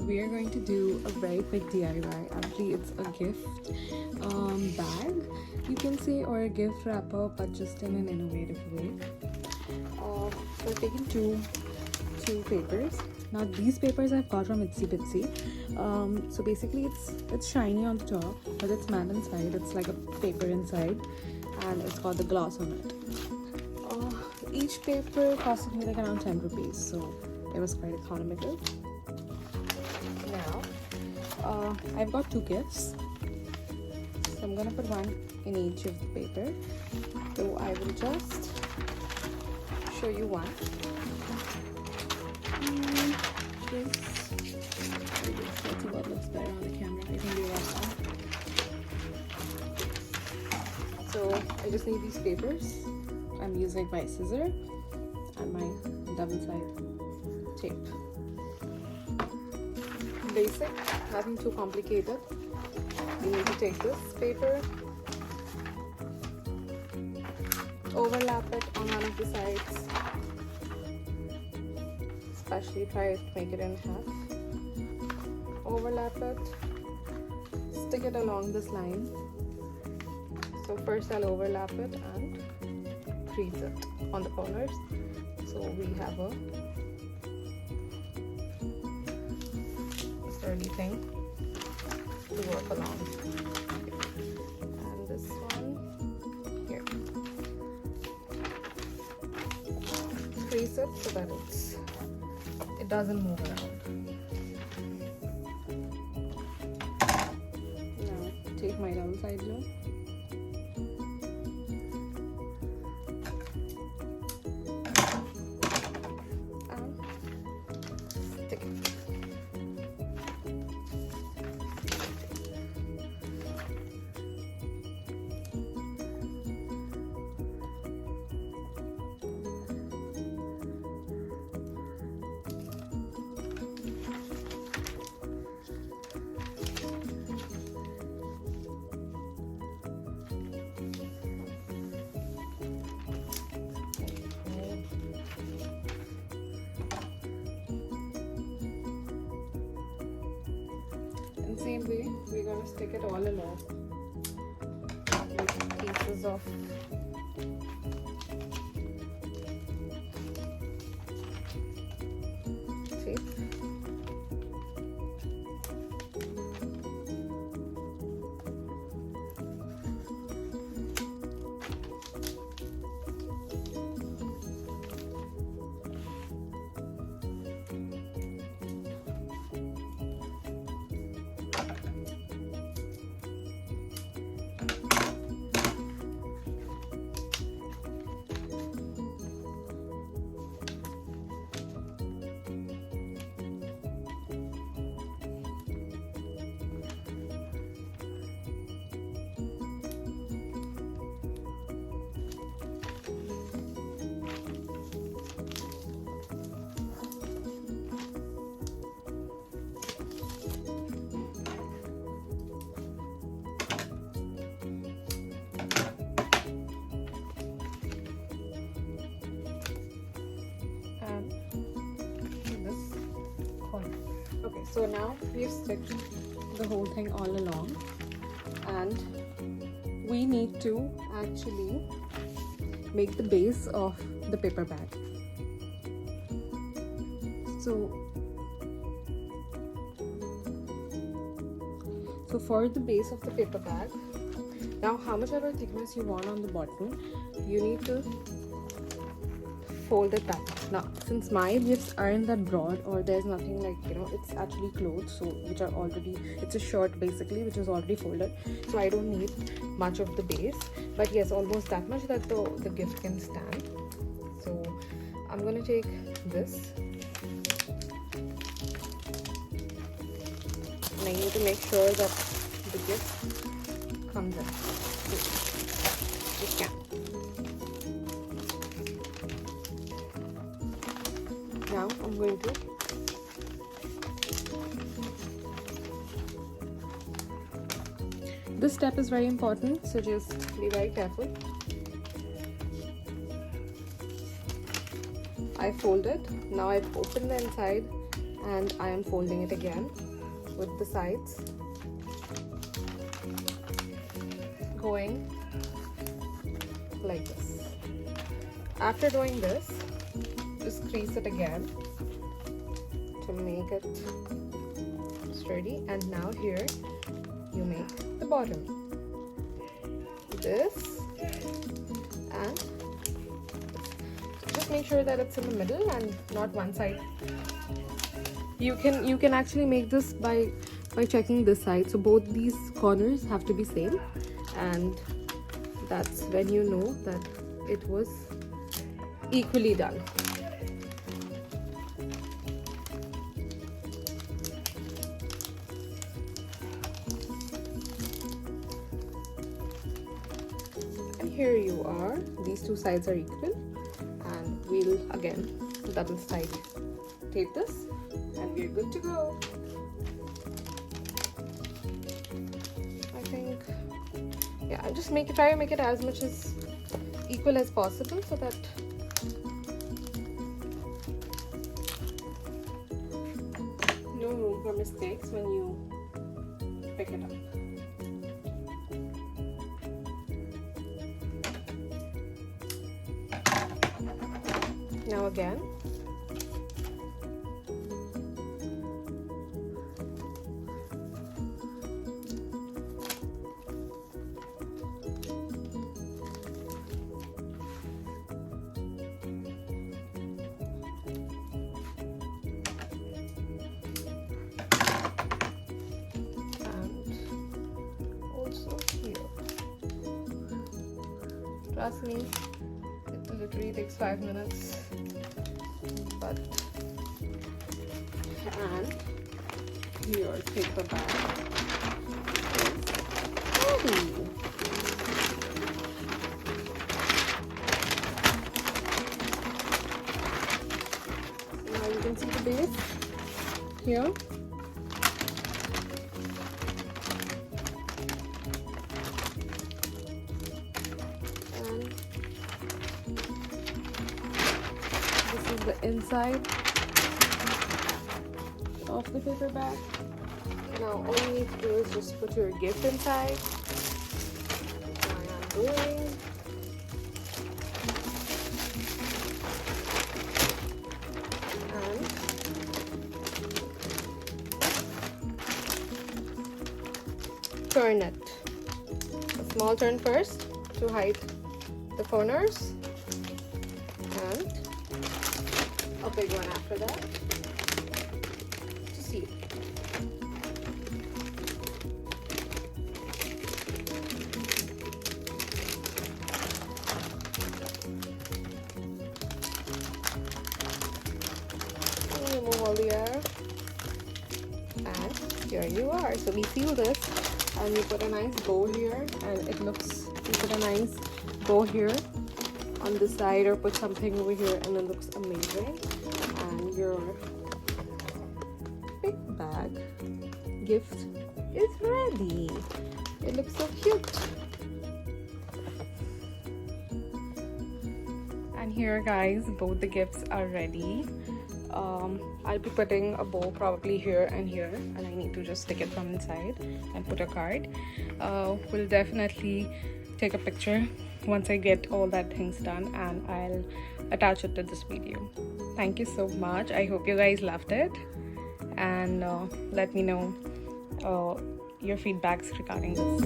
we are going to do a very big DIY. Actually, it's a gift bag, you can say, or a gift wrapper, but just in an innovative way. So I've taken two papers. Now these papers I've got from Itsy Bitsy. So basically it's shiny on the top, but it's matte inside. It's like a paper inside, and it's got the gloss on it. Each paper costed me like around 10 rupees, so it was quite economical. Now I've got two gifts, so I'm gonna put one in each of the paper. So I will just show you one. Let's see what looks better on the camera. I think we want that. So I just need these papers. I'm using my scissor and my double-side tape. Basic, nothing too complicated. You need to take this paper, overlap it on one of the sides, especially try to make it in half. Overlap it, stick it along this line. So first I'll overlap it and crease it on the corners, so we have a sturdy thing to work along. And this one here, crease it so that it doesn't move around. Now take my double side glue. Same way, we're going to stick it all along with pieces of tape. Okay, so now we've stuck the whole thing all along, and we need to actually make the base of the paper bag. So for the base of the paper bag, now how much ever thickness you want on the bottom, you need to fold it that much. Now since my gifts aren't that broad, or there's nothing like, it's actually clothes, so which are already, it's a shirt basically which is already folded, so I don't need much of the base, but yes, almost that much that the gift can stand. So I'm gonna take this, and I need to make sure that the gift comes in. It can. Now I'm going to this step is very important, so just be very careful. I fold it. Now I've opened the inside and I am folding it again with the sides going like this. After doing this, just crease it again to make it sturdy, and now here you make the bottom. This and just make sure that it's in the middle and not one side. You can actually make this by checking this side, so both these corners have to be same, and that's when you know that it was equally done. And here you are, these two sides are equal, and we'll again double side tape this, and we're good to go. I think, yeah, I'll just try to make it as much as equal as possible so that no room for mistakes when you pick it up. Now again, trust me, it literally takes 5 minutes, but and your paper bag is ready. So now you can see the base here. The inside of the paper bag. Now all you need to do is just put your gift inside, which I am doing. And turn it. A small turn first to hide the corners, and a big one after that to seal. And remove all the air, and here you are. So we seal this, and you put a nice bow here, and it looks, you put a nice bow here on the side, or put something over here, and it looks amazing. And your big bag gift is ready. It looks so cute. And here guys, both the gifts are ready. I'll be putting a bow probably here and here, and I need to just stick it from inside and put a card. We'll definitely take a picture once I get all that things done, and I'll attach it to this video. Thank you so much. I hope you guys loved it, and let me know your feedbacks regarding this.